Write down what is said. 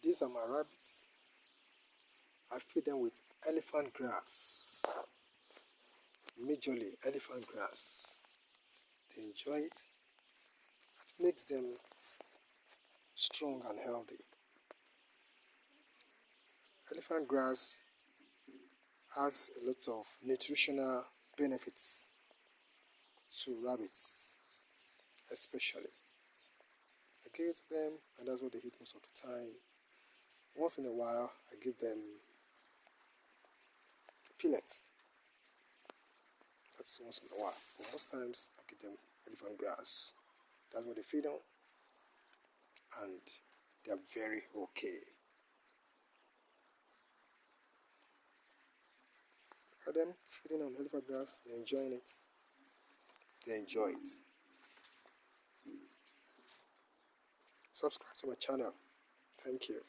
These are my rabbits. I feed them with elephant grass, majorly elephant grass. They enjoy it. It makes them strong and healthy. Elephant grass has a lot of nutritional benefits to rabbits, especially. I give it to them, and that's what they eat most of the time. Once in a while, I give them peanuts. That's once in a while. But most times, I give them elephant grass. That's what they feed on, and they're very okay. Look at them feeding on elephant grass. They're enjoying it. They enjoy it. Subscribe to my channel. Thank you.